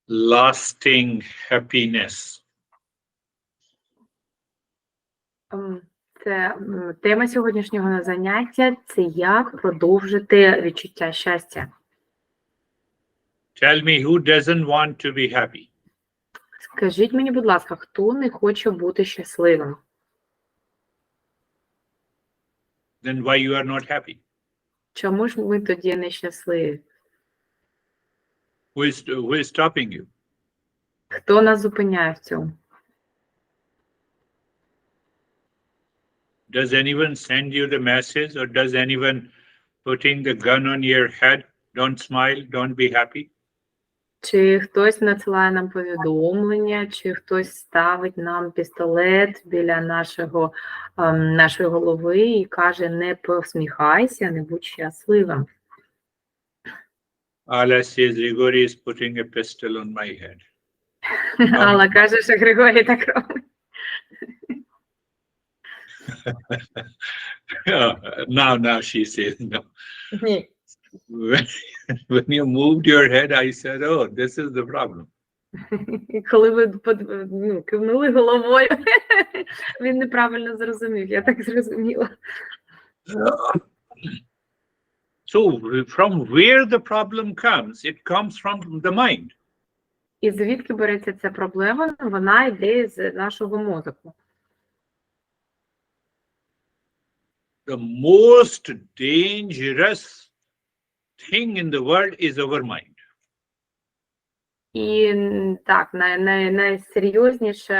lasting happiness. Це тема сьогоднішнього заняття – це як продовжити відчуття щастя. Tell me who doesn't want to be happy? Скажіть мені, будь ласка, хто не хоче бути щасливим? Then why you are not happy? Чому ж ви тоді не щасливі? Who is stopping you? Хто нас зупиняє в цьому? Does anyone send you the message, or does anyone putting the gun on your head? Don't smile, don't be happy. Чи хтось надсилає нам повідомлення, чи хтось ставить нам пістолет біля нашої голови і каже: не посміхайся, не будь щасливим. Allah says Grigori is putting a pistol on my head. Алла каже, що Григорій так робить. Now she says no. Ні. When you moved your head, I said, oh, this is the problem. Коли ви кивнули головою, він неправильно зрозумів, я так зрозуміла. So from where the problem comes, it comes from the mind. І звідки береться ця проблема? Вона йде з нашого мозку. The most dangerous thing in the world is our mind. І так, найсерйозніше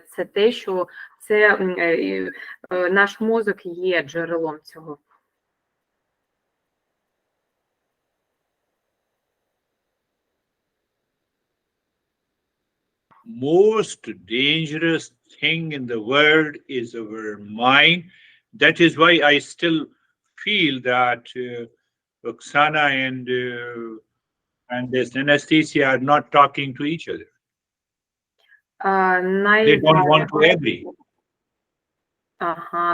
це те, що це наш мозок є джерелом цього. Most dangerous thing in the world is our mind. That is why I still feel that Oksana and this Anastasia are not talking to each other. They don't want to agree.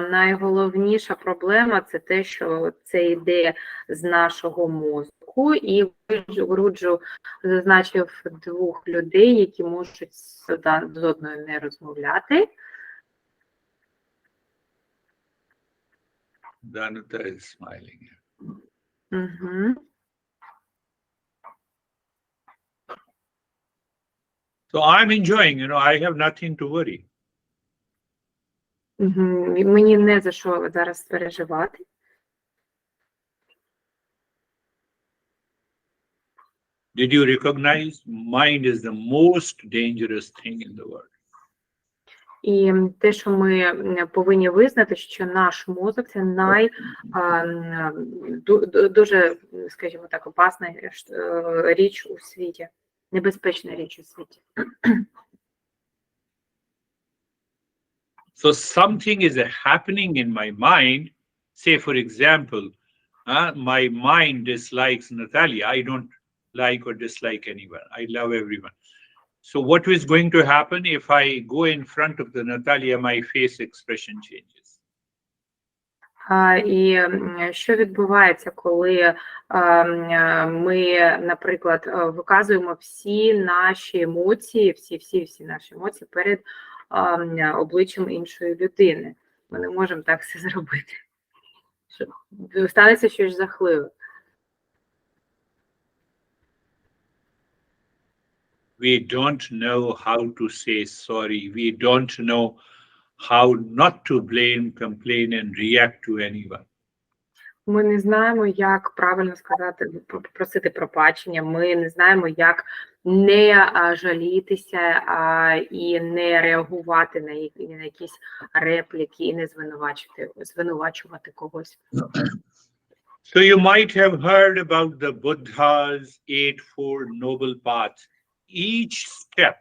Найголовніша проблема – це те, що це йде з нашого мозку, і Гуруджу зазначив двох людей, які можуть з одною не розмовляти. Danuta is smiling. So I'm enjoying, I have nothing to worry. Мені не за що зараз переживати. Did you recognize mind is the most dangerous thing in the world? І те, що ми повинні визнати, що наш мозок – це дуже, скажімо так, опасна річ у світі, небезпечна річ у світі. So something is happening in my mind. Say, for example, my mind dislikes Natalia. I don't like or dislike anyone. I love everyone. So what is going to happen if I go in front of the Natalia, my face expression changes? І що відбувається, коли ми, наприклад, виказуємо всі наші емоції, всі наші емоції перед обличчям іншої людини? Ми не можемо так все зробити. Станеться щось жахливе. We don't know how to say sorry. We don't know how not to blame, complain, and react to anyone. Ми не знаємо, як правильно сказати, попросити пробачення. Ми не знаємо, як не жалітися і не реагувати на якісь репліки і не звинувачувати когось. So you might have heard about the Buddha's Eightfold Noble Path. Each step,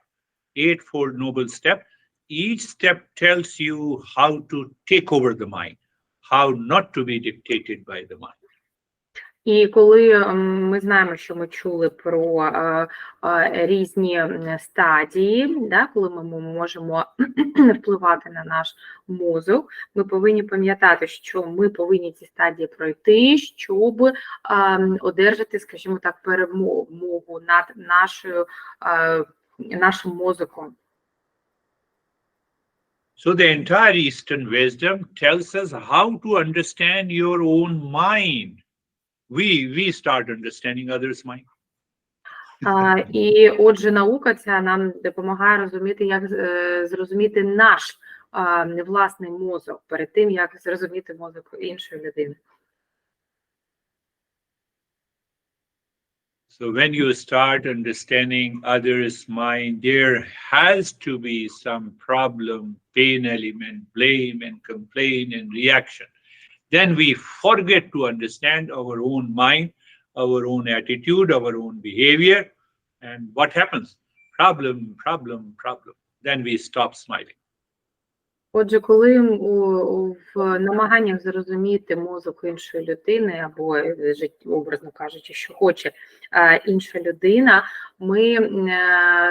Eightfold Noble Step, each step tells you how to take over the mind, how not to be dictated by the mind. І коли ми знаємо, що ми чули про різні стадії, да, коли ми можемо впливати на наш мозок, ми повинні пам'ятати, що ми повинні ці стадії пройти, щоб одержати, скажімо так, перемогу над нашим мозоком. So the entire Eastern wisdom tells us how to understand your own mind. We start understanding others' mind. І отже, наука ця нам допомагає розуміти, як зрозуміти наш власний мозок перед тим, як зрозуміти мозок іншої людини. So when you start understanding others' mind, there has to be some problem, pain element, blame and complaint and reaction. Then we forget to understand our own mind, our own attitude, our own behavior. And what happens? Problem, problem, problem. Then we stop smiling. Отже, коли в намаганнях зрозуміти мозок іншої людини, або, образно кажучи, що хоче інша людина, ми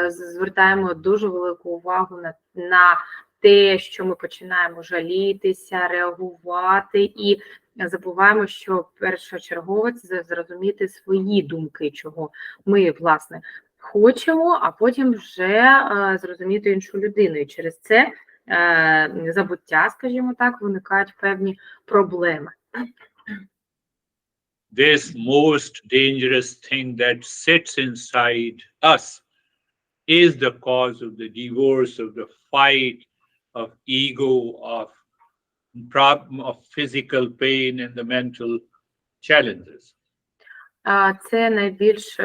звертаємо дуже велику увагу на те, що ми починаємо жалітися, реагувати, і забуваємо, що першочергово це зрозуміти свої думки, чого ми, власне, хочемо, а потім вже зрозуміти іншу людину. І через це забуття, скажімо так, виникають певні проблеми. This most dangerous thing that sits inside us is the cause of the divorce, of the fight, of ego, of problem, of physical pain and the mental challenges. Це найбільш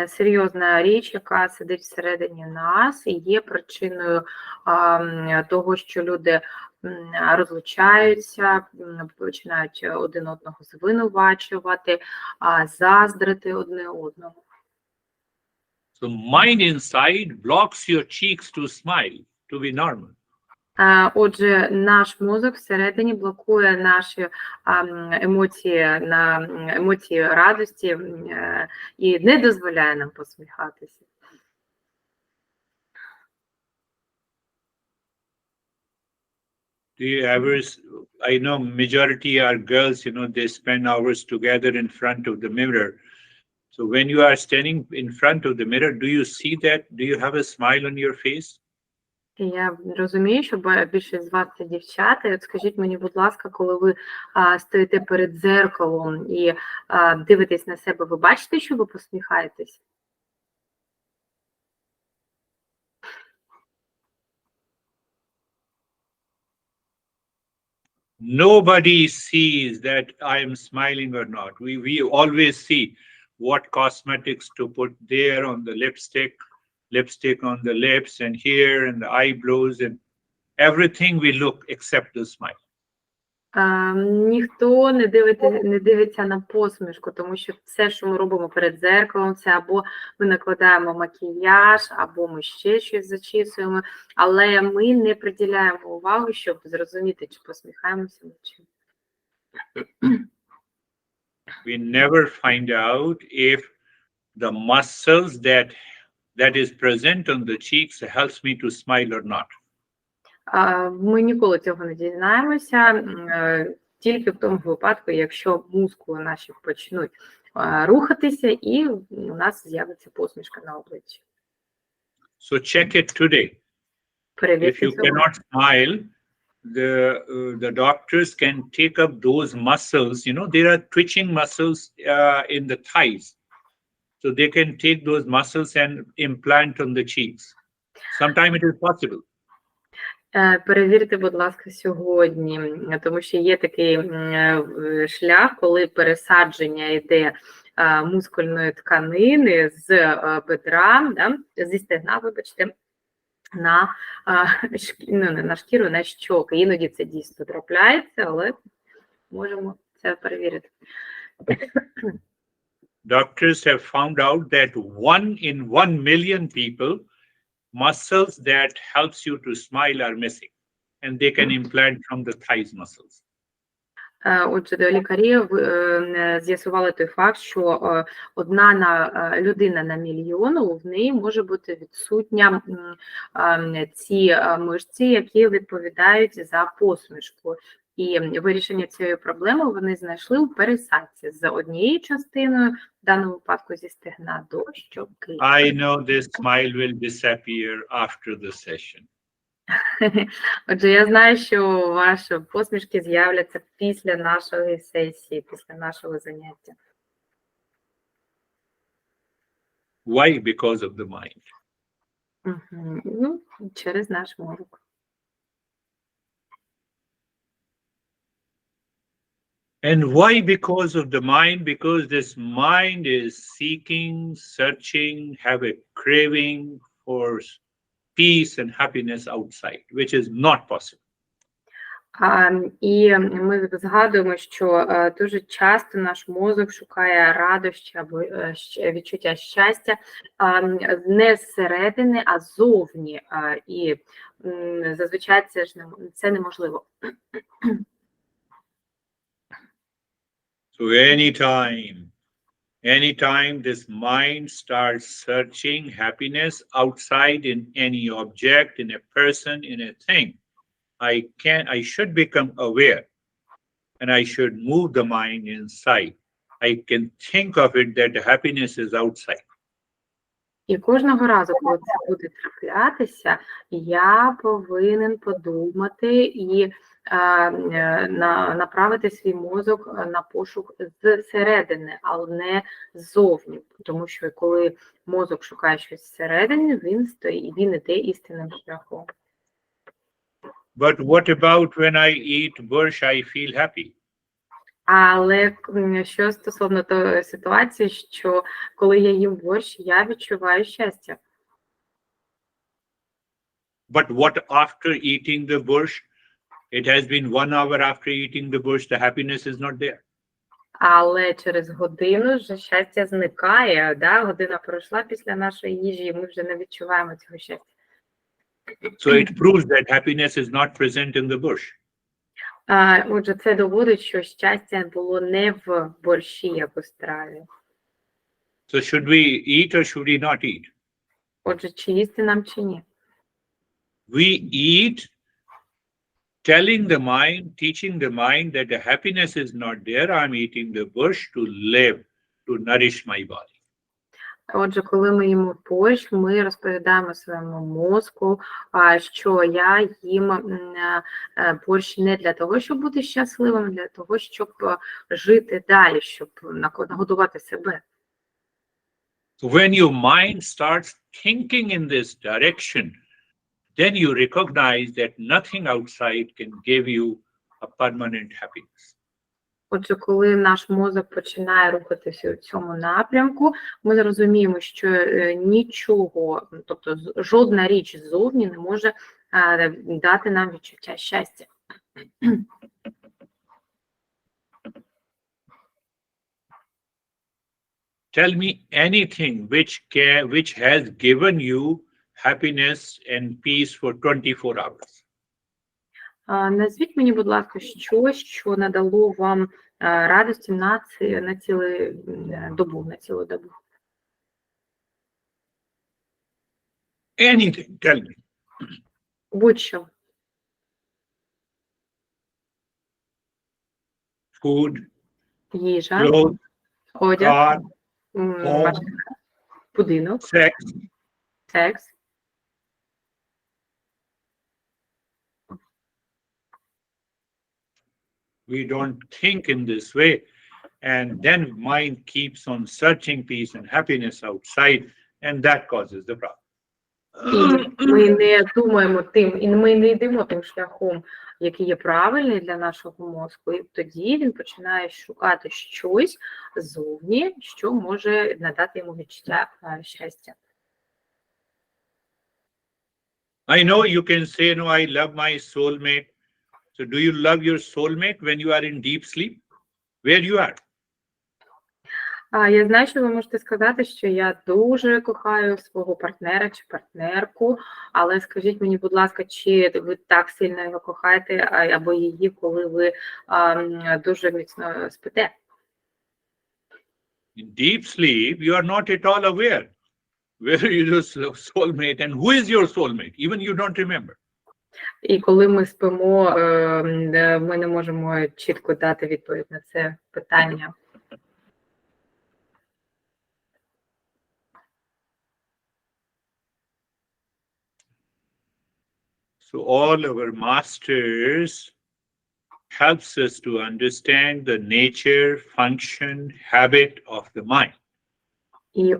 серйозна річ, яка сидить всередині нас і є причиною того, що люди розлучаються, починають один одного звинувачувати, заздрити одне одному. So mind inside blocks your cheeks to smile, to be normal. Отже, наш мозок всередині блокує наші емоції радості і не дозволяє нам посміхатися. Do you ever, I know majority are girls, they spend hours together in front of the mirror. So when you are standing in front of the mirror, do you see that? Do you have a smile on your face? Я розумію, що більшість з вас це дівчата. От скажіть мені, будь ласка, коли ви стоїте перед дзеркалом і дивитесь на себе, ви бачите, що ви посміхаєтесь? Nobody sees that I am smiling or not. We always see what cosmetics to put there on the lipstick on the lips and here and the eyebrows and everything we look except the smile. Ніхто не дивиться на посмішку, тому що все, що ми робимо перед дзеркалом, це або ми накладаємо макіяж, або ми ще щось зачісуємо, але ми не приділяємо увагу, щоб зрозуміти, чи посміхаємося ми чи. We never find out if the muscles that is present on the cheeks helps me to smile or not. Ми ніколи цього не дізнаємося, тільки в тому випадку, якщо мускули наші почнуть рухатися, і у нас з'явиться посмішка на обличчі. So check it today. If you cannot smile, the doctors can take up those muscles. There are twitching muscles in the thighs. So they can take those muscles and implant on the cheeks. Sometimes it is possible. Перевірте, будь ласка, сьогодні, тому що є такий шлях, коли пересадження йде мускульної тканини з бедра, зі стегна, вибачте, на шкіру, на щоки. Іноді це дійсно трапляється, але можемо це перевірити. Doctors have found out that 1 in 1 million people, muscles that helps you to smile are missing, and they can implant from the thighs muscles. Отже, до лікарів з'ясували той факт, що одна людина на мільйон, в неї може бути відсутня ці мишці, які відповідають за посмішку. І вирішення цієї проблеми вони знайшли у пересадці з однією частиною, в даному випадку зі стегна до щоки. I know this smile will disappear after the session. Отже, я знаю, що ваші посмішки з'являться після нашої сесії, після нашого заняття. Why? Because of the mind. Ну, через наш мозок. And why because of the mind? Because this mind is seeking, searching, have a craving for peace and happiness outside, which is not possible. І ми згадуємо, що дуже часто наш мозок шукає радощі або відчуття щастя не зсередини, а ззовні. І зазвичай це неможливо. So anytime this mind starts searching happiness outside in any object, in a person, in a thing, I should become aware and I should move the mind inside. I can think of it that happiness is outside. І кожного разу, коли це буде траплятися, я повинен подумати і направити свій мозок на пошук зсередини, але не ззовні. Тому що коли мозок шукає щось зсередини, він іде істинним шляхом. But what about when I eat borщ, I feel happy? Але що стосовно тої ситуації, що коли я їм борщ, я відчуваю щастя. But what after eating the borщ? It has been 1 hour after eating the borщ, the happiness is not there. Але через годину вже щастя зникає, да? Година пройшла після нашої їжі, і ми вже не відчуваємо цього щастя. So it proves that happiness is not present in the borщ. Отже, це доводить, що щастя було не в борщі, як у страві. So should we eat or should we not eat? Отже, чи їсти нам, чи ні? We eat telling the mind, teaching the mind that the happiness is not there. I'm eating the borщ to live, to nourish my body. Отже, коли ми їмо борщ, ми розповідаємо своєму мозку, що я їм борщ не для того, щоб бути щасливим, а для того, щоб жити далі, щоб нагодувати себе. So when your mind starts thinking in this direction, then you recognize that nothing outside can give you a permanent happiness. Отже, коли наш мозок починає рухатися у цьому напрямку, ми зрозуміємо, що нічого, тобто жодна річ ззовні не може дати нам відчуття щастя. Tell me anything which has given you happiness and peace for 24 hours. Назвіть мені, будь ласка, щось, що надало вам радості на цілу добу. Anything, tell me. Будь-що. Food, Їжа, clothes, одяг, car, машина, будинок, sex. секс. We don't think in this way, and then mind keeps on searching peace and happiness outside, and that causes the problem. І ми не думаємо тим, і ми не йдемо тим шляхом, який є правильний для нашого мозку, і тоді він починає шукати щось ззовні, що може надати йому відчуття щастя. I know you can say, no, I love my soulmate. So do you love your soulmate when you are in deep sleep? Where you are? Я знаю, що ви можете сказати, що я дуже кохаю свого партнера чи партнерку, але скажіть мені, будь ласка, чи ви так сильно його кохаєте або її, коли ви дуже міцно спите? In deep sleep, you are not at all aware where is your soulmate and who is your soulmate. Even you don't remember. І коли ми спимо, ми не можемо чітко дати відповідь на це питання. So all our masters helps us to understand the nature, function, habit of the mind. І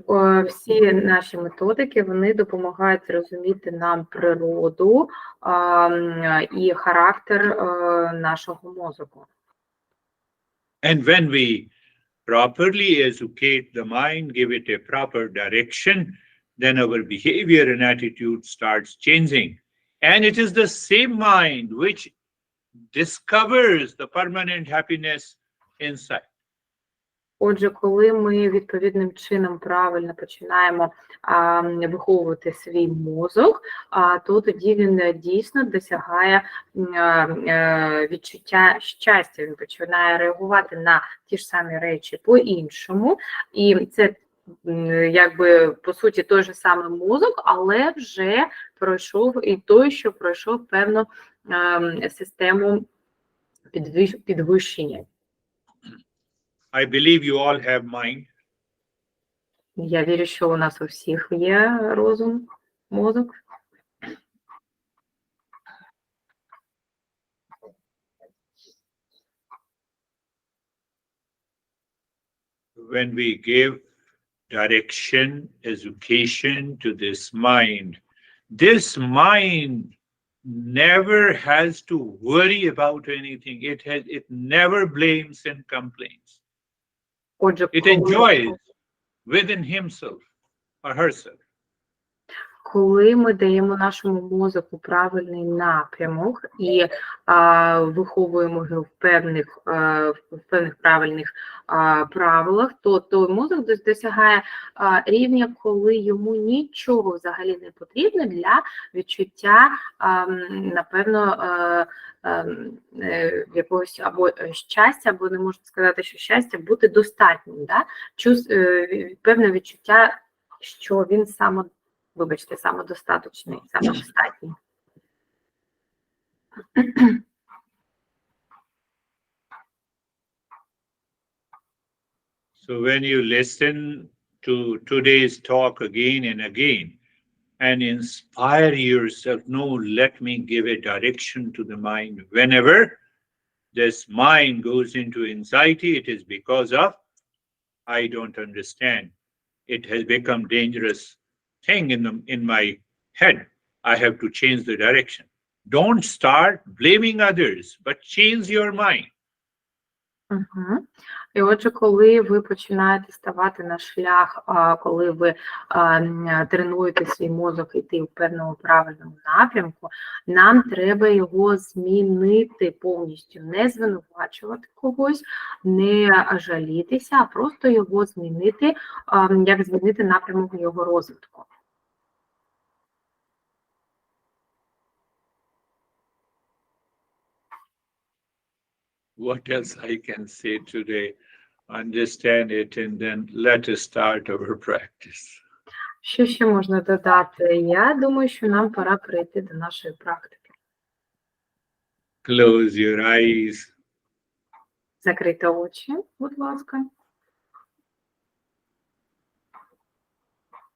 всі наші методики, вони допомагають зрозуміти нам природу і характер нашого мозку. And when we properly educate the mind, give it a proper direction, then our behavior and attitude starts changing. And it is the same mind which discovers the permanent happiness inside. Отже, коли ми відповідним чином правильно починаємо виховувати свій мозок, то тоді він дійсно досягає відчуття щастя, він починає реагувати на ті ж самі речі по-іншому, і це якби по суті той же самий мозок, але вже пройшов і той, що пройшов певну систему підвищення. I believe you all have mind. Я вірю, що у нас у всіх є розум, мозок. When we give direction, education to this mind never has to worry about anything. It never blames and complains. Отже, It enjoys within himself or herself. Коли ми даємо нашому мозку правильний напрямок і виховуємо його в певних правильних правилах, то той мозок досягає рівня, коли йому нічого взагалі не потрібно для відчуття, напевно, якогось або щастя, або не можу сказати, що щастя, бути достатнім. Да? Певне відчуття, що він самодостаточний, самодостатній. So when you listen to today's talk again and again and inspire yourself, no, let me give a direction to the mind. Whenever this mind goes into anxiety, it is because of, I don't understand. It has become dangerous thing in my head. I have to change the direction. Don't start blaming others, but change your mind. Угу. І отже, коли ви починаєте ставати на шлях, коли ви тренуєте свій мозок йти в певному правильному напрямку, нам треба його змінити повністю, не звинувачувати когось, не жалітися, а просто його змінити, як змінити напрямок його розвитку. What else I can say today? Understand it and then let us start our practice. Що ще можна додати? Я думаю, що нам пора перейти до нашої практики. Close your eyes. Закрийте очі, будь ласка.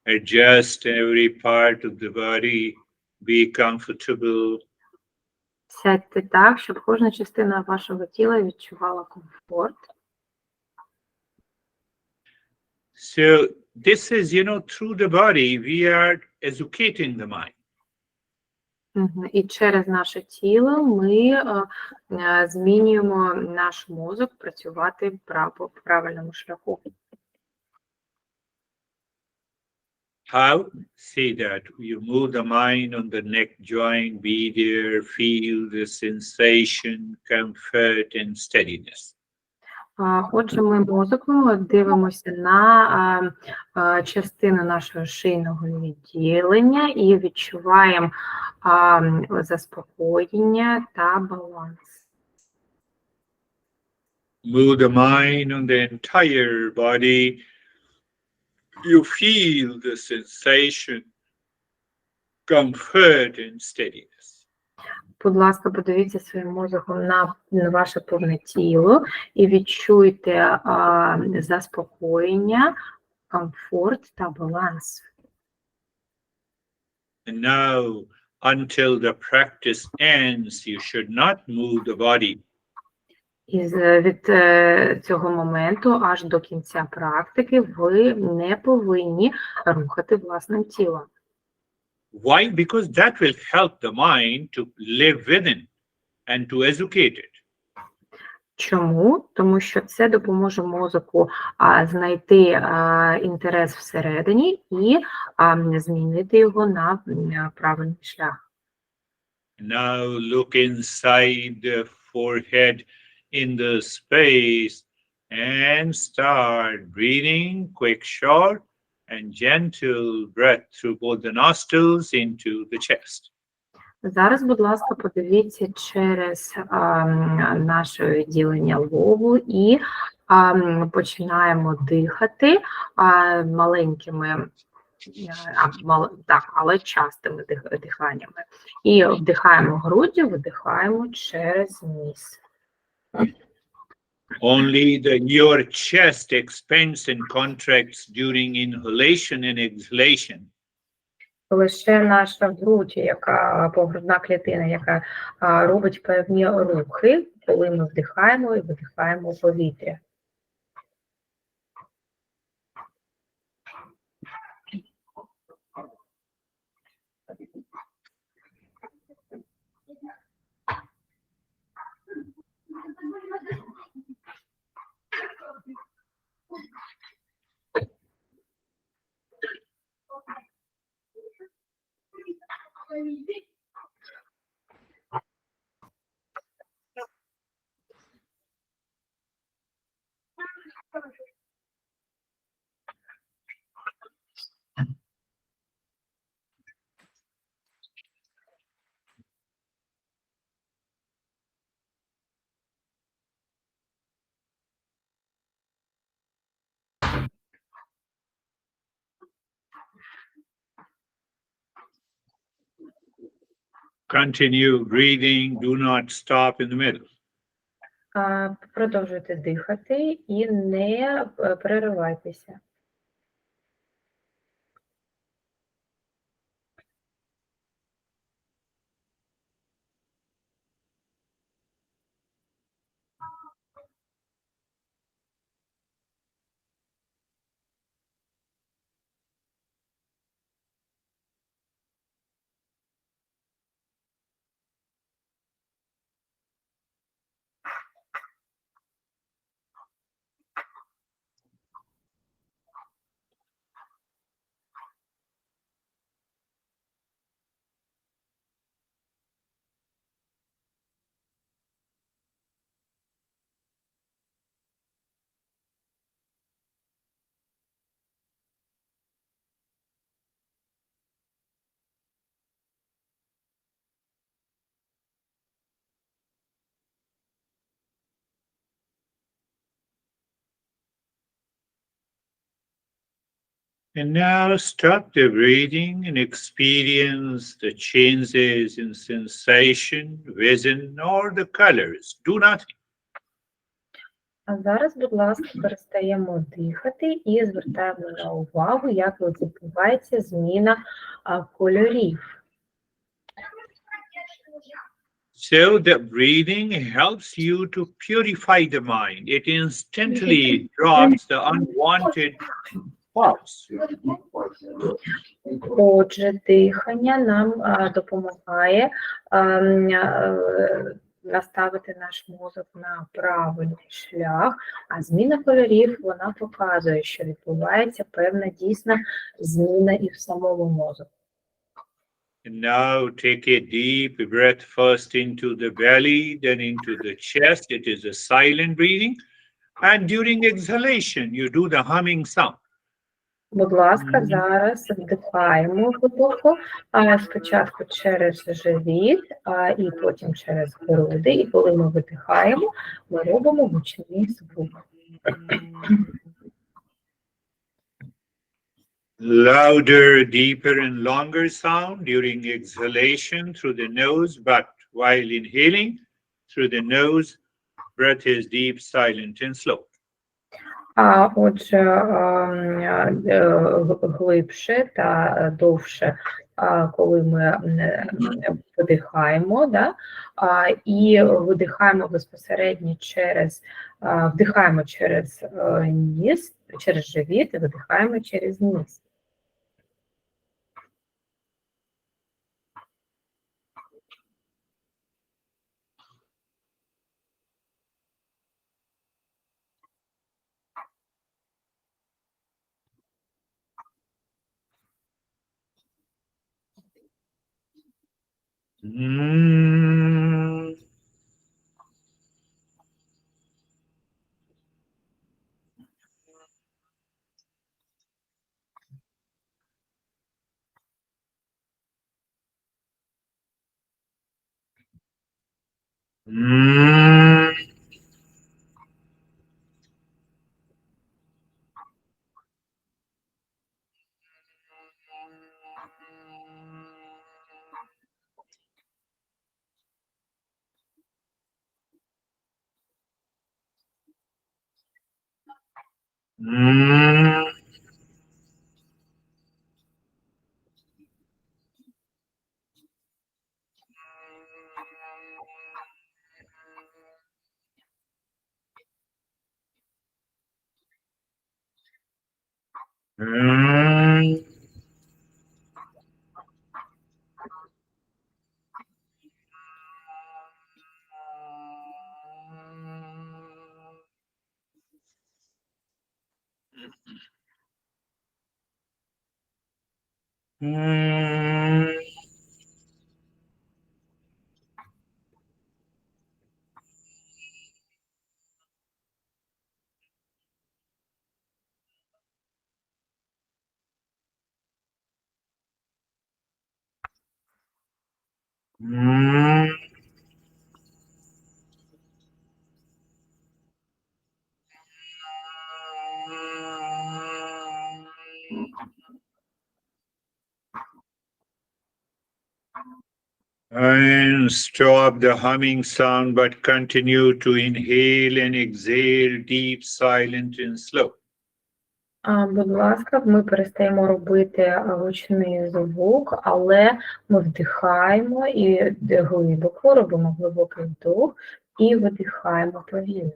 Adjust every part of the body. Be comfortable. Сядьте так, щоб кожна частина вашого тіла відчувала комфорт. So this is, through the body, we are educating the mind. І через наше тіло ми змінюємо наш мозок працювати по правильному шляху. How? See that you move the mind on the neck joint, be there, feel the sensation, comfort and steadiness. Отже, ми мозоком дивимося на частину нашого шийного відділення і відчуваємо заспокоєння та баланс. Move the mind on the entire body. You feel the sensation, comfort and steadiness. Будь ласка, подивіться своїм мозоком на ваше повне тіло і відчуйте заспокоєння, комфорт та баланс. And now, until the practice ends, you should not move the body. І від цього моменту аж до кінця практики ви не повинні рухати власним тілом. Why? Because that will help the mind to live within and to educate it. Чому? Тому що це допоможе мозоку знайти інтерес всередині і змінити його на правильний шлях. Now look inside the forehead in the space and start breathing quick, short and gentle breath through both the nostrils into the chest. Зараз, будь ласка, подивіться через наше відділення лобу і починаємо дихати маленькими, але частими диханнями. І вдихаємо груддю, видихаємо через ніс. Only your chest expands and contracts during inhalation and exhalation. Лише наша грудь, погрудна клітина, яка робить певні рухи, коли ми вдихаємо і видихаємо повітря. Continue breathing, do not stop in the middle. Продовжуйте дихати і не переривайтеся. And now stop the breathing and experience the changes in sensation, vision, or the colors. Do nothing. А зараз, будь ласка, перестаємо дихати і звертаємо на увагу, як відбувається зміна кольорів. So the breathing helps you to purify the mind. It instantly drops the unwanted thoughts. Отже, дихання нам допомагає наставити наш мозок на правильний шлях, а зміна кольорів, вона показує, що відбувається певна дійсна зміна і в самому мозку. And now take a deep breath first into the belly, then into the chest. It is a silent breathing. And during exhalation, you do the humming sound. Будь ласка, зараз вдихаємо глибоко, спочатку через живіт, і потім через груди. І коли ми видихаємо, ми робимо гучний звук. Louder, deeper, and longer sound during exhalation through the nose, but while inhaling through the nose, breath is deep, silent, and slow. Отже, глибше та довше, коли ми видихаємо, да? І видихаємо безпосередньо через, вдихаємо через ніс, через живіт, і видихаємо через ніс. Mm. Mm. Mm. Mm. Mm. Mm. And stop the humming sound, but continue to inhale and exhale deep, silent, and slow. Будь ласка, ми перестаємо робити гучний звук, але ми вдихаємо і глибоко, робимо глибокий вдох і видихаємо повільно.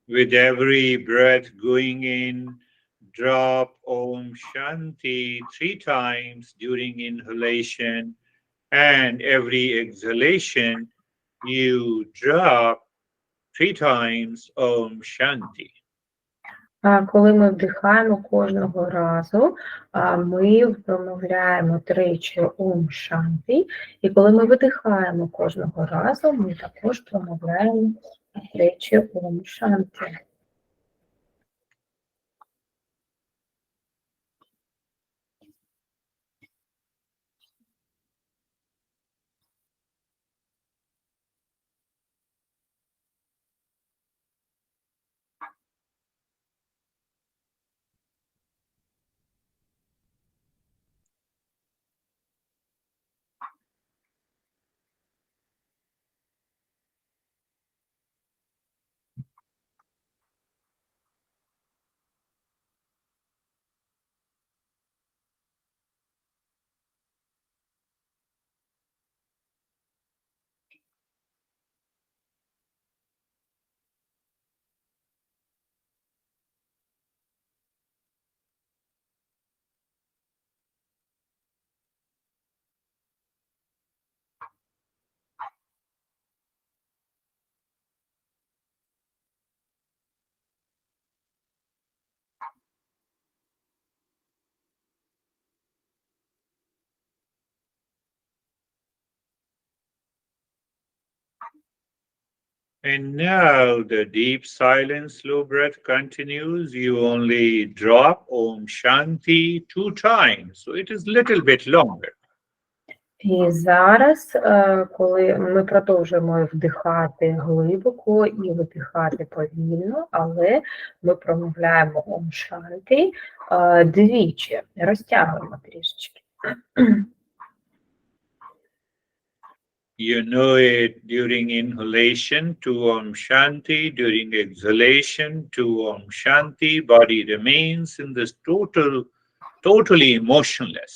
With every breath going in, drop Om Shanti 3 times during inhalation, and every exhalation, you drop 3 times Om Shanti. Коли ми вдихаємо кожного разу, ми вимовляємо тричі Ом Шанти, і коли ми видихаємо кожного разу, ми також промовляємо тричі Ом Шанти. And now the deep silence, slow breath continues. You only drop Om Shanti 2 times, so it is little bit longer. І зараз, коли ми продовжуємо вдихати глибоко і видихати повільно, але ми промовляємо Ом Шанти двічі, розтягуємо трішечки. You know it during inhalation to Om Shanti, during exhalation to Om Shanti, body remains in this totally emotionless.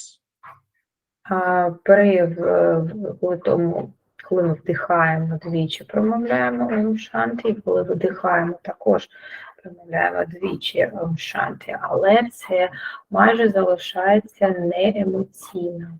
Коли ми вдихаємо двічі, промовляємо Ом Шанти, і коли видихаємо, також промовляємо двічі Ом Шанти, але це майже залишається неемоційно.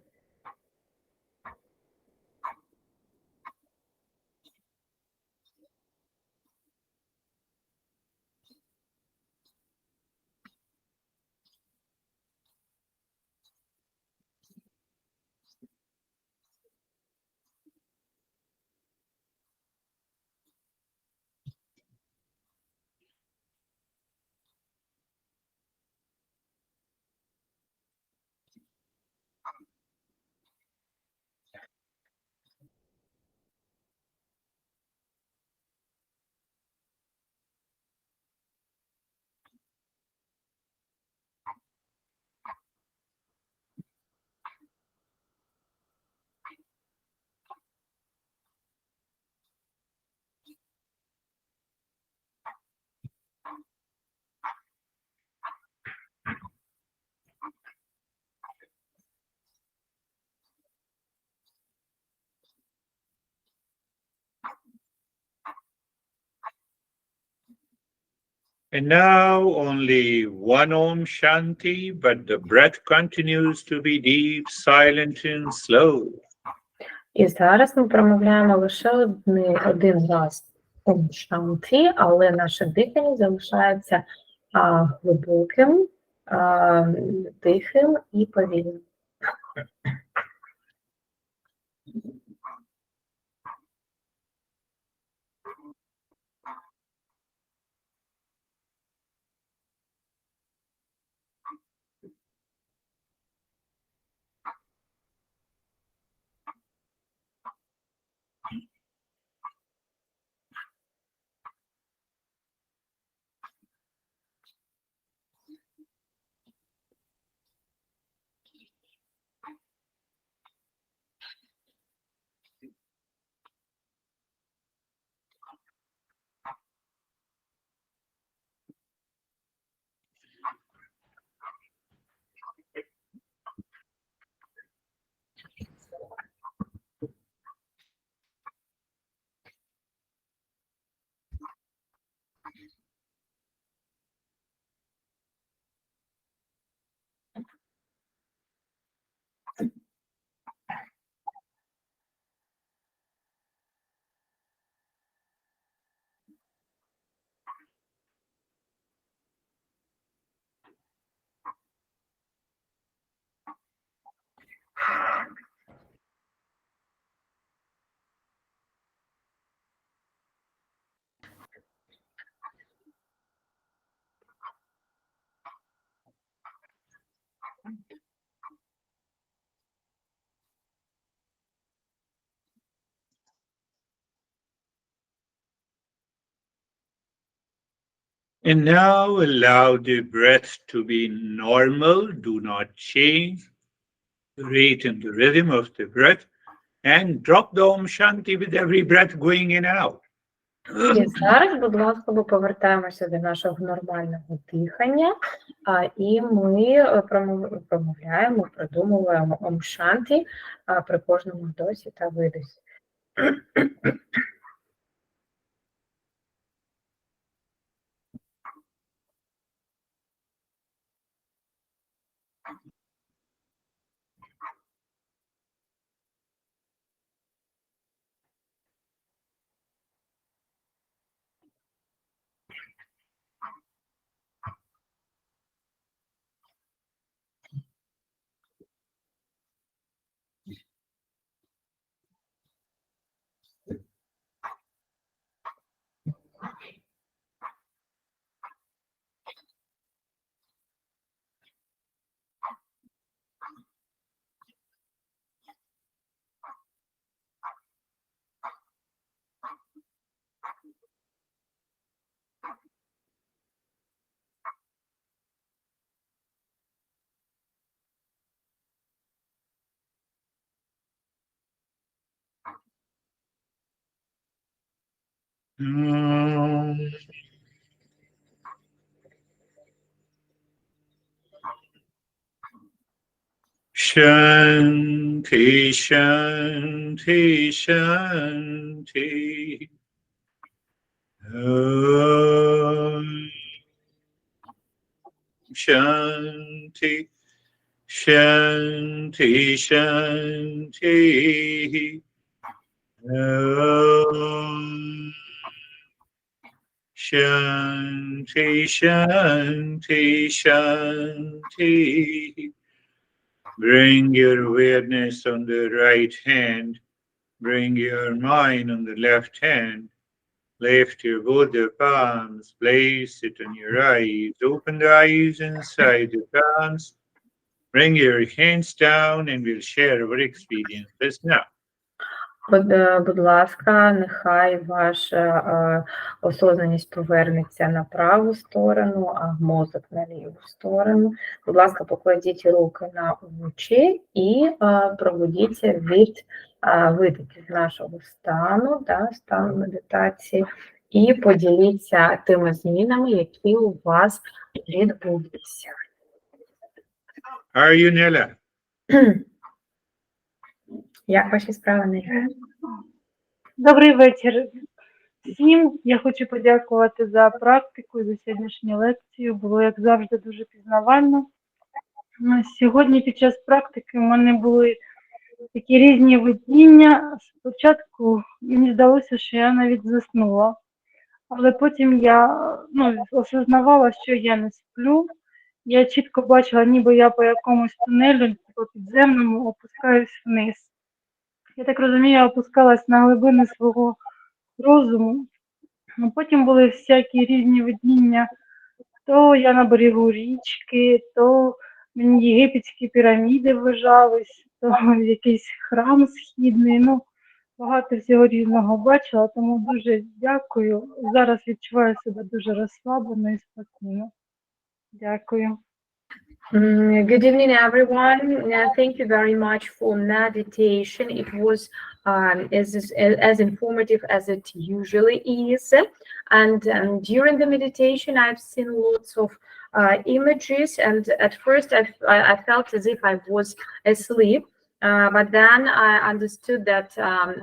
And now only one Om Shanti, but the breath continues to be deep, silent, and slow. І зараз ми промовляємо лише один раз Ом Шанти, але наше дихання залишається глибоким, тихим і повільним. And now allow the breath to be normal. Do not change the rate and the rhythm of the breath. And drop the Om Shanti with every breath going in and out. І зараз, будь ласка, ми повертаємося до нашого нормального дихання, і ми промовляємо, продумуємо Ом Шанти при кожному вдосі та видосі. Shanti, Shanti, Shanti. Om. Shanti, Shanti, Shanti. Om. Shanti, Shanti, Shanti. Bring your awareness on the right hand. Bring your mind on the left hand. Lift your both your palms. Place it on your eyes. Open the eyes inside the palms. Bring your hands down and we'll share our experiences now. Будь ласка, нехай ваша осознаність повернеться на праву сторону, а мозок на ліву сторону. Будь ласка, покладіть руки на очі і пробудіться від видихів з нашого стану, стану медитації, і поділіться тими змінами, які у вас відбудуться. How are you, Nella? Як ваші справи, Неля? Добрий вечір всім. Я хочу подякувати за практику і за сьогоднішню лекцію. Було, як завжди, дуже пізнавально. Сьогодні під час практики в мене були такі різні видіння. Спочатку мені здалося, що я навіть заснула, але потім я осознавала, що я не сплю. Я чітко бачила, ніби я по якомусь тунелю, по підземному, опускаюсь вниз. Я так розумію, я опускалась на глибини свого розуму. Потім були всякі різні видіння. То я на берегу річки, то мені єгипетські піраміди вважались, то якийсь храм східний. Багато всього різного бачила, тому дуже дякую. Зараз відчуваю себе дуже розслаблено і спокійно. Дякую. Good evening, everyone. Thank you very much for meditation. It was as informative as it usually is. And during the meditation, I've seen lots of images. And at first, I felt as if I was asleep. But then I understood that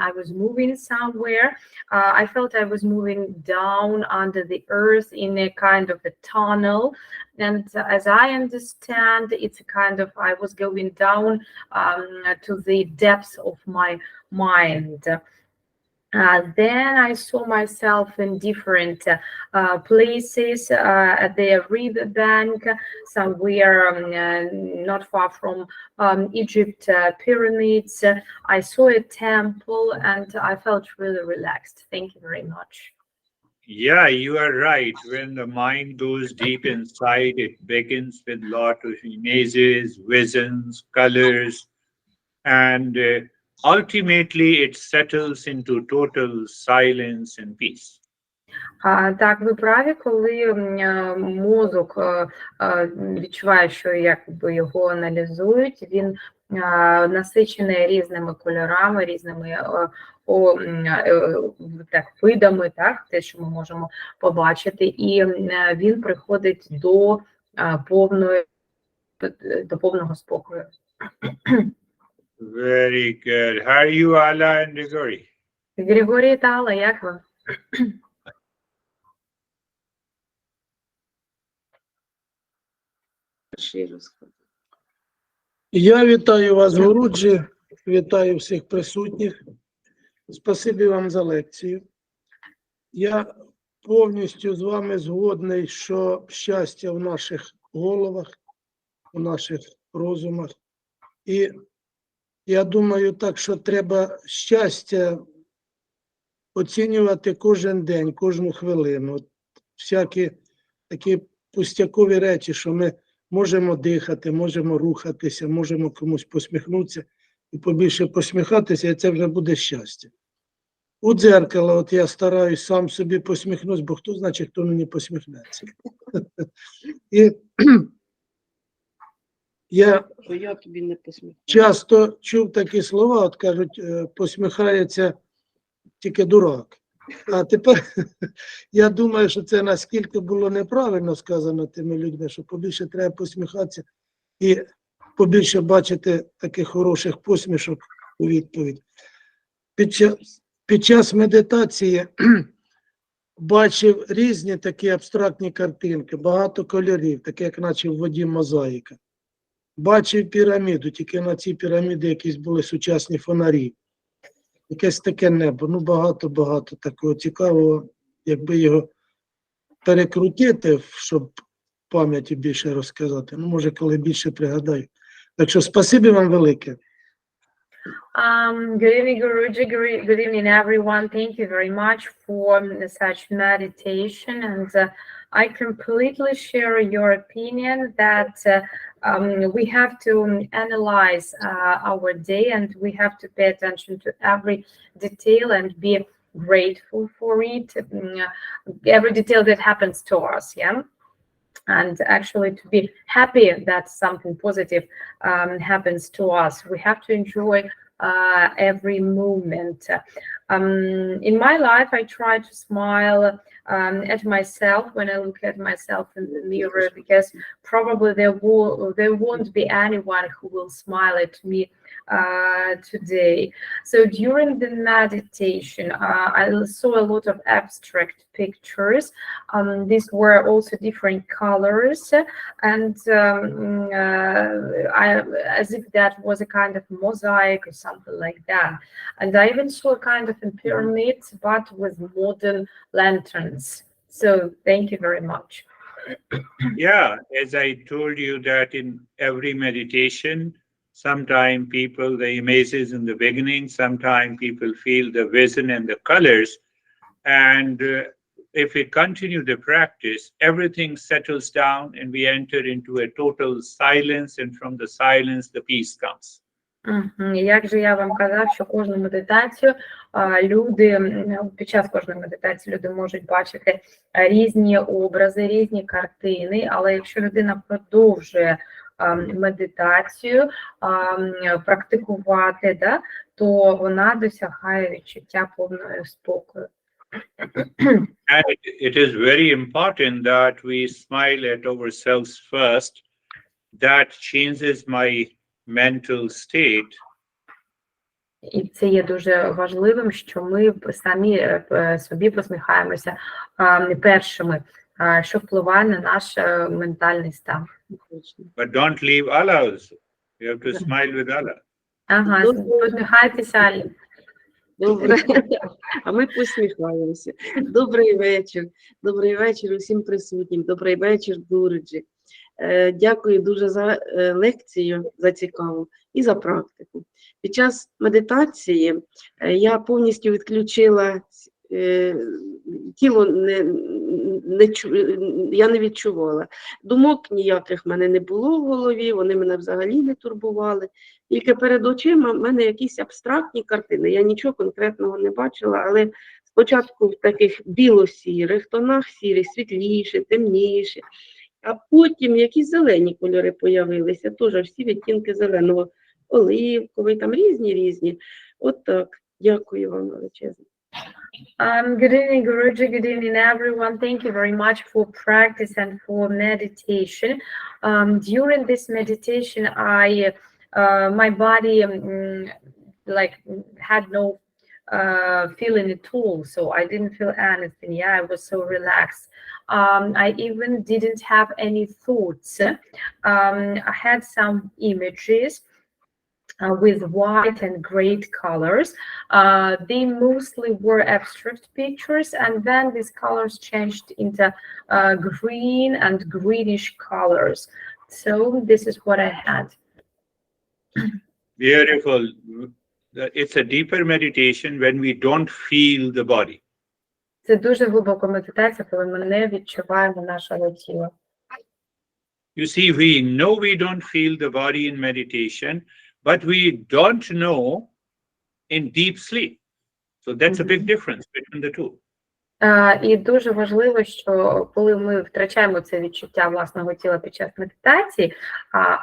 I was moving somewhere. I felt I was moving down under the earth in a kind of a tunnel. And as I understand, it's a kind of, I was going down to the depths of my mind. Then I saw myself in different places at the river bank, somewhere not far from Egypt pyramids. I saw a temple and I felt really relaxed. Thank you very much. Yeah, you are right. When the mind goes deep inside, it begins with a lot of images, visions, colors, and ultimately it settles into total silence and peace. Так, ви праві, коли мозок відчуває, що якби його аналізують, він насичений різними кольорами, різними видами, так, те, що ми можемо побачити, і він приходить до повного спокою. Very good. How are you, Ala and Grigori? Григорій та Алла, як ви? Я вітаю вас, Гуруджі, вітаю всіх присутніх. Спасибі вам за лекцію. Я повністю з вами згодний, що щастя в наших головах, у наших розумах. І я думаю так, що треба щастя оцінювати кожен день, кожну хвилину. Всякі такі пустякові речі, що ми можемо дихати, можемо рухатися, можемо комусь посміхнутися і побільше посміхатися, і це вже буде щастя. У дзеркало, от я стараюсь сам собі посміхнутися, бо хто значить, хто мені посміхнеться. І я тобі не посміхаю. Часто чув такі слова, от кажуть, посміхається тільки дурак. А тепер я думаю, що це наскільки було неправильно сказано тими людьми, що побільше треба посміхатися і побільше бачити таких хороших посмішок у відповідь. Під час медитації бачив різні такі абстрактні картинки, багато кольорів, таке як наче в воді мозаїка. Бачив піраміду, тільки на цій піраміді якісь були сучасні фонарі. Якесь таке небо, ну багато такого цікавого, якби його перекрутити, щоб в пам'яті більше розказати. Ну, може, коли більше пригадаю. Так що спасибі вам велике. Good evening, Guruji. Good evening, everyone. Thank you very much for such meditation. And I completely share your opinion that we have to analyze our day, and we have to pay attention to every detail and be grateful for it. Every detail that happens to us, yeah. And actually to be happy that something positive happens to us. We have to enjoy every moment. In my life, I try to smile at myself when I look at myself in the mirror, because probably there won't be anyone who will smile at me today. So during the meditation, I saw a lot of abstract pictures. These were also different colors, and as if that was a kind of mosaic or something like that. And I even saw a kind of a pyramid, but with modern lanterns. So thank you very much. Yeah, as I told you that in every meditation, sometimes people, the images in the beginning, sometimes people feel the vision and the colors. And if we continue the practice, everything settles down and we enter into a total silence, and from the silence, the peace comes. Як же я вам казав, що кожну медитацію люди, під час кожної медитації люди можуть бачити різні образи, різні картини, але якщо людина продовжує медитацію, практикувати, да, то вона досягає відчуття повного спокою. And it is very important that we smile at ourselves first. That changes my mental state. І це є дуже важливим, що ми самі собі посміхаємося першими, що впливає на наш ментальний стан. But don't leave Allah also. You have to smile with Allah. Ага, посміхайтеся, Алі. Добре, а ми посміхаємося. Добрий вечір усім присутнім. Добрий вечір, Гуруджі. Дякую дуже за лекцію, за цікаву і за практику. Під час медитації я повністю відключила тіло, я не відчувала. Думок ніяких в мене не було в голові, вони мене взагалі не турбували. Тільки перед очима в мене якісь абстрактні картини. Я нічого конкретного не бачила, але спочатку в таких біло-сірих тонах, сірі, світліші, темніші. А потім якісь зелені кольори появилися, теж всі відтінки зеленого, оливковий, там різні. От так. Дякую вам величезно. Good evening, Guruji. Good evening, everyone. Thank you very much for practice and for meditation. During this meditation, my body like had no feeling at all, so I didn't feel anything. Yeah, I was so relaxed. I even didn't have any thoughts. I had some images with white and great colors. They mostly were abstract pictures, and then these colors changed into green and greenish colors. So this is what I had. Beautiful. It's a deeper meditation when we don't feel the body. Це дуже глибока медитація, коли ми не відчуваємо нашого тіла. You see, we know we don't feel the body in meditation, but we don't know in deep sleep. So that's a big difference between the two. І дуже важливо, що коли ми втрачаємо це відчуття власного тіла під час медитації,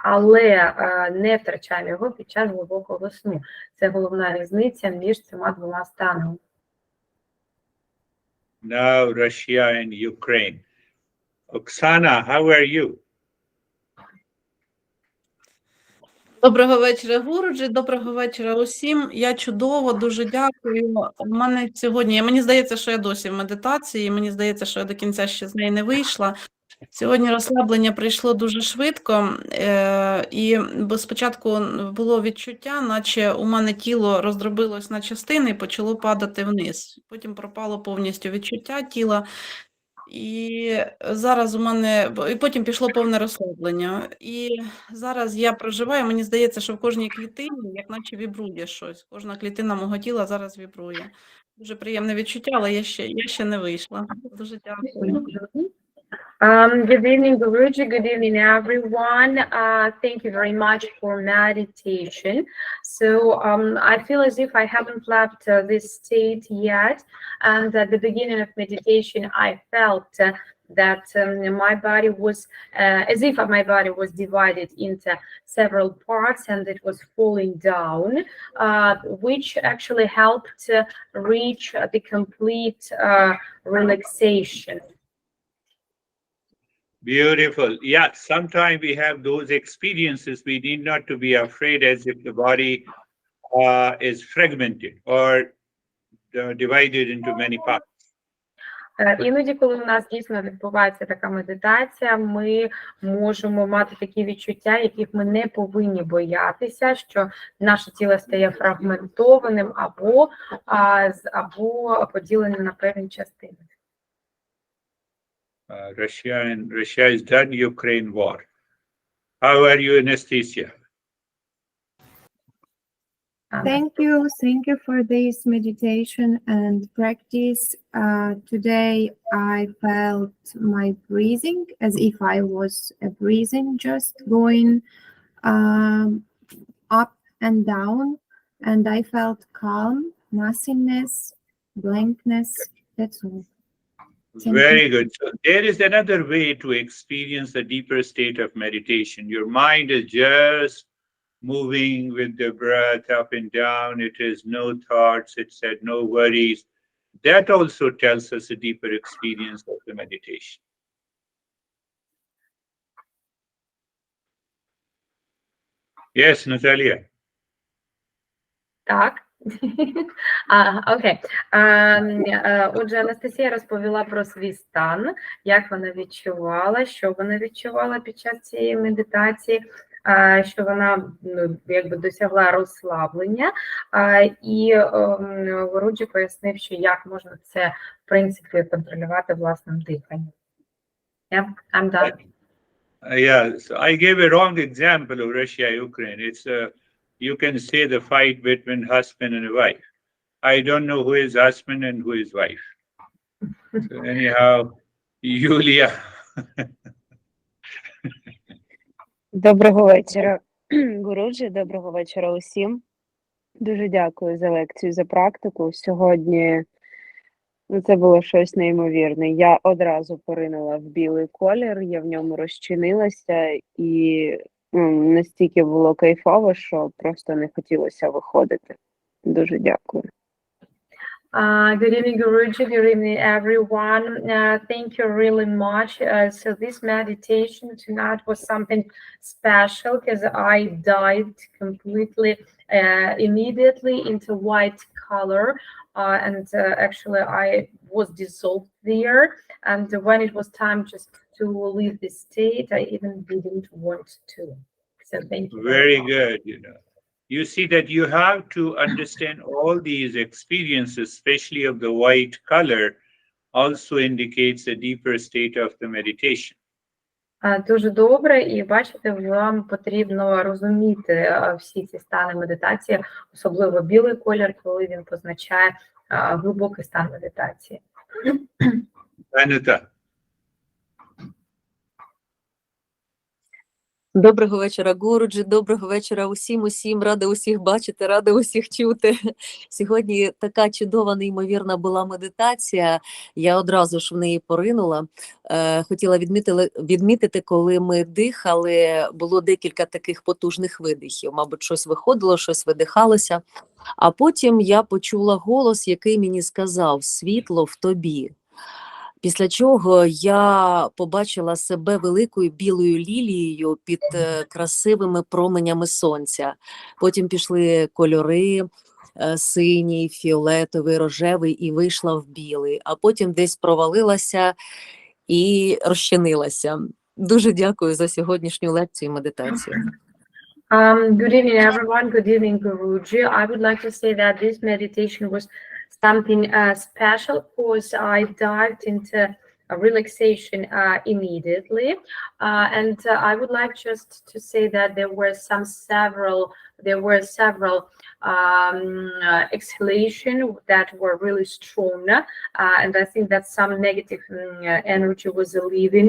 але не втрачаємо його під час глибокого сну. Це головна різниця між цими двома станами. now Russia and Ukraine. Oksana, how are you? Доброго вечора, Гуруджі, доброго вечора усім. Я чудово, дуже дякую. У мене сьогодні, мені здається, що я досі в медитації, мені здається, що я до кінця ще з неї не вийшла. Сьогодні розслаблення прийшло дуже швидко, і спочатку було відчуття, наче у мене тіло роздробилось на частини і почало падати вниз. Потім пропало повністю відчуття тіла. І зараз у мене, і потім пішло повне розслаблення. І зараз я проживаю, мені здається, що в кожній клітині, як наче вібрує щось. Кожна клітина мого тіла зараз вібрує. Дуже приємне відчуття, але я ще не вийшла. Дуже дякую. Good evening, Guruji. Good evening, everyone. Thank you very much for meditation. So I feel as if I haven't left this state yet. And at the beginning of meditation, I felt that my body was, as if my body was divided into several parts and it was falling down, which actually helped reach the complete relaxation. Beautiful. Yeah, sometimes we have those experiences. We need not to be afraid as if the body is fragmented or divided into many parts. Іноді, коли у нас дійсно відбувається така медитація, ми можемо мати такі відчуття, яких ми не повинні боятися, що наше тіло стає фрагментованим або поділеним на певні частини. Russia is done Ukraine war. How are you, Anastasia? Thank you for this meditation and practice. Today I felt my breathing as if I was breathing, just going up and down, and I felt calm, nothingness, blankness. That's all. Very good. So there is another way to experience the deeper state of meditation. Your mind is just moving with the breath up and down. It is no thoughts, it said no worries. That also tells us a deeper experience of the meditation. Yes, Natalia. Так. Окей. Отже, Анастасія розповіла про свій стан, як вона відчувала, що вона відчувала під час цієї медитації, що вона якби досягла розслаблення, і Гуруджі пояснив, що як можна це, в принципі, контролювати власним диханням. Yeah, I'm done. Yeah, so I gave a wrong example of Russia, Ukraine. It's you can say the fight between husband and wife. I don't know who is husband and who is wife. So anyhow, Yulia. Доброго вечора, Гуруджі, доброго вечора усім. Дуже дякую за лекцію, за практику. Сьогодні це було щось неймовірне. Я одразу поринула в білий колір, я в ньому розчинилася і настільки було кайфово, що просто не хотілося виходити. Дуже дякую. Good evening, Guruji. Good evening, everyone. Thank you really much. So this meditation tonight was something special because I dived completely, immediately into white color, and actually I was dissolved there. And when it was time just to leave this state, I even didn't want to. So thank you. Very good, you know. You see that you have to understand all these experiences, especially of the white color, also indicates a deeper state of the meditation. Дуже добре, і бачите, вам потрібно розуміти всі ці стани медитації, особливо білий колір, коли він позначає глибокий стан медитації. Anita. Доброго вечора, Гуруджі, доброго вечора усім, рада усіх бачити, рада усіх чути. Сьогодні така чудова, неймовірна була медитація, я одразу ж в неї поринула. Хотіла відмітити, коли ми дихали, було декілька таких потужних видихів, мабуть, щось виходило, щось видихалося. А потім я почула голос, який мені сказав: світло в тобі. Після чого я побачила себе великою білою лілією під красивими променями сонця. Потім пішли кольори, синій, фіолетовий, рожевий, і вийшла в білий. А потім десь провалилася і розчинилася. Дуже дякую за сьогоднішню лекцію і медитацію. Good evening, everyone. Good evening, Guruji. I would like to say that this meditation was something special because I dived into relaxation immediately. And I would like just to say that there were several exhalation that were really strong. And I think that some negative energy was leaving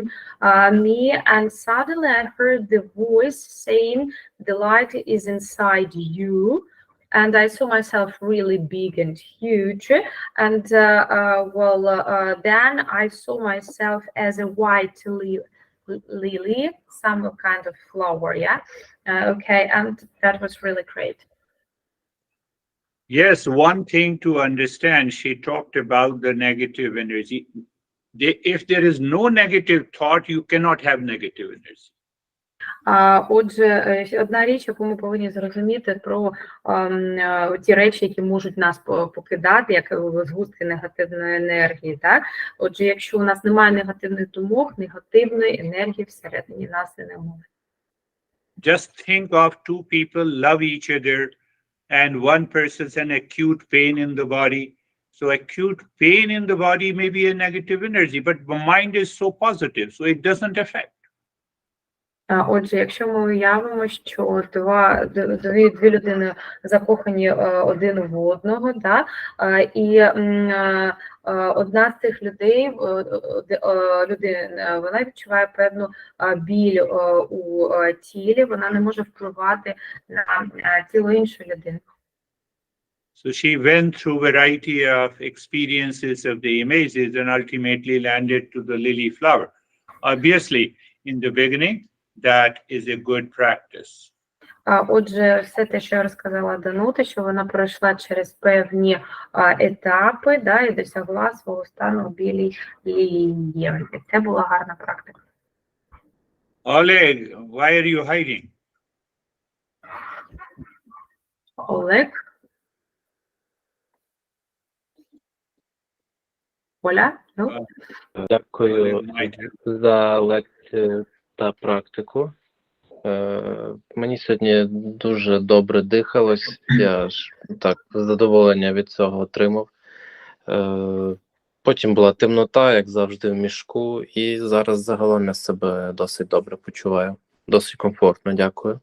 me. And suddenly I heard the voice saying, the light is inside you. And I saw myself really big and huge. And then I saw myself as a white lily, some kind of flower, yeah? Okay, and that was really great. Yes, one thing to understand, she talked about the negative energy. If there is no negative thought, you cannot have negative energy. Отже, одна річ, яку ми повинні зрозуміти про ті речі, які можуть нас покидати, як згустки негативної енергії. Так? Отже, якщо у нас немає негативних думок, негативної енергії всередині нас і немає. Just think of two people love each other and one person's an acute pain in the body. So acute pain in the body may be a negative energy, but the mind is so positive, so it doesn't affect. Отже, якщо ми уявимо, що дві людини закохані один в одного, да, і одна з цих людей, людина, вона відчуває певну біль у тілі, вона не може впливати на тіло іншої людини. So she went through a variety of experiences of the images and ultimately landed to the lily flower. Obviously, in the beginning, that is a good practice. Отже, все те, що я розказала Данута, що вона пройшла через певні етапи, да, і досягла свого стану у білій лілії. Це була гарна практика. Oleg, why are you hiding? Олег? Оля? Ну? Дякую за лекцію та практику. Мені сьогодні дуже добре дихалось, я ж так задоволення від цього отримав. Потім була темнота, як завжди, в мішку, і зараз загалом я себе досить добре почуваю, досить комфортно. Дякую.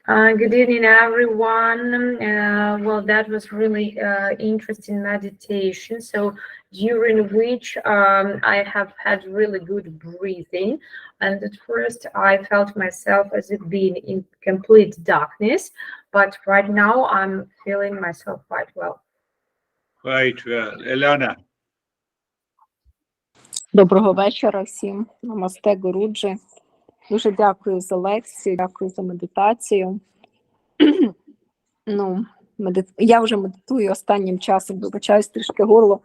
Good evening, everyone. Well, that was really interesting meditation. So during which I have had really good breathing. And at first I felt myself as if being in complete darkness. But right now I'm feeling myself quite well. Quite well. Elena. Доброго вечора всім. Намасте, Гуруджі. Дуже дякую за лекцію, дякую за медитацію. Я вже медитую останнім часом, вибачаюсь, трішки горло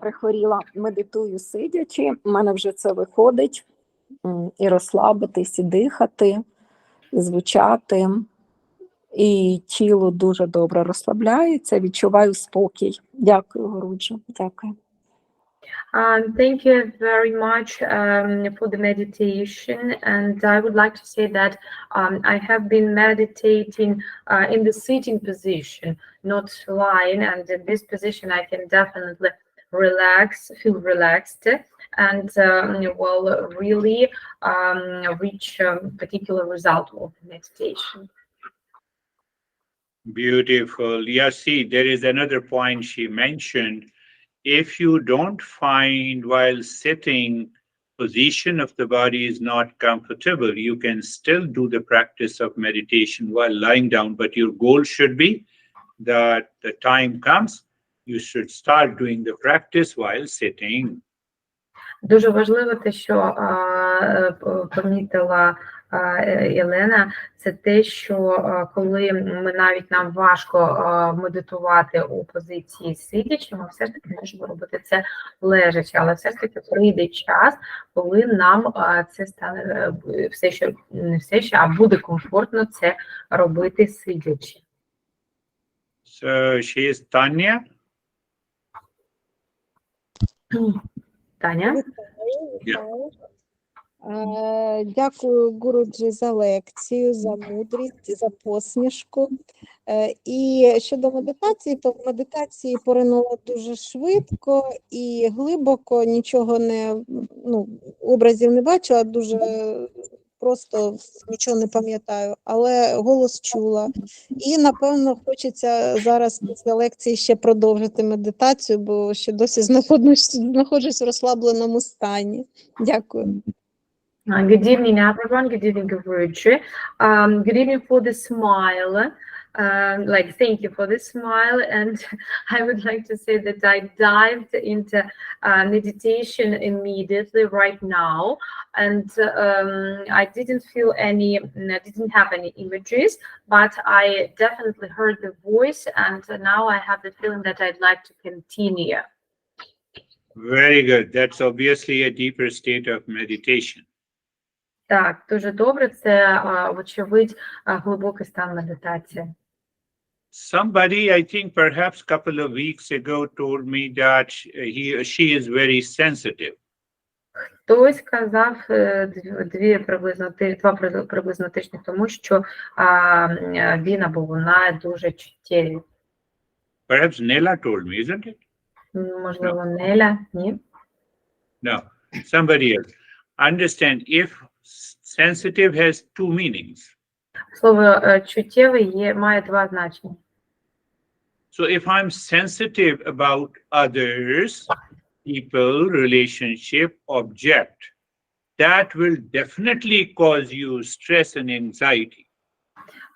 прихворіла. Медитую сидячи, в мене вже це виходить. І розслабитись, і дихати, і звучати. І тіло дуже добре розслабляється, відчуваю спокій. Дякую, Гуруджі. Дякую. Thank you very much for the meditation, and I would like to say that I have been meditating in the sitting position, not lying, and in this position I can definitely feel relaxed, and really reach a particular result of the meditation. Beautiful. Yeah, see, there is another point she mentioned. If you don't find while sitting position of the body is not comfortable, you can still do the practice of meditation while lying down, but your goal should be that the time comes, you should start doing the practice while sitting. Дуже важливо те, що помітила Єлена, це те, що коли нам важко медитувати у позиції сидячи, ми все ж таки можемо робити це лежачи, але все ж таки прийде час, коли нам це стане не все ще, а буде комфортно це робити сидячи. So she is Tanya. Таня? Дякую, Гуруджі, за лекцію, за мудрість, за посмішку. І щодо медитації, то в медитації поринула дуже швидко і глибоко, нічого образів не бачила, дуже просто нічого не пам'ятаю, але голос чула. І, напевно, хочеться зараз після лекції ще продовжити медитацію, бо ще досі знаходжусь в розслабленому стані. Дякую. Good evening, everyone. Good evening, Girish. Good evening for the smile. Thank you for the smile. And I would like to say that I dived into meditation immediately right now. And I didn't have any images, but I definitely heard the voice. And now I have the feeling that I'd like to continue. Very good. That's obviously a deeper state of meditation. Так, дуже добре. Це, вочевидь, глибокий стан медитації. Somebody, I think perhaps a couple of weeks ago, told me that she is very sensitive. Хтось казав два приблизно тижні тому, що він або вона дуже чуттєві. Perhaps Nela told me, isn't it? Можливо, Неля, ні? No, somebody else. Understand, if sensitive has two meanings. Слово чуттєвий має два значення. So if I'm sensitive about others, people, relationship, object, that will definitely cause you stress and anxiety.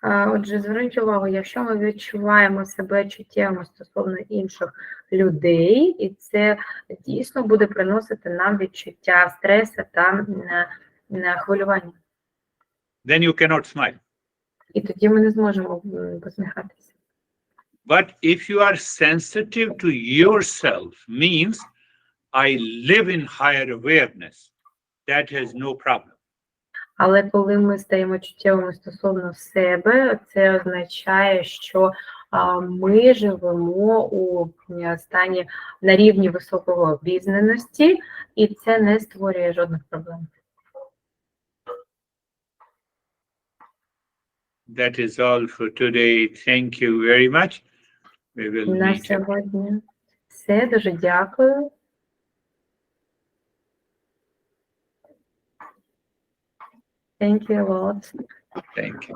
Отже, зверніть увагу, якщо ми відчуваємо себе чуттєвими стосовно інших людей, і це дійсно буде приносити нам відчуття стресу та хвилювання. Then you cannot smile. І тоді ми не зможемо посміхатися. But if you are sensitive to yourself, means I live in higher awareness. That has no problem. Але коли ми стаємо чуттєвими стосовно себе, це означає, що ми живемо у стані на рівні високого обізнаності, і це не створює жодних проблем. That is all for today. Thank you very much. We will На meet. сьогодні все. Дуже дякую. Thank you a lot. Thank you.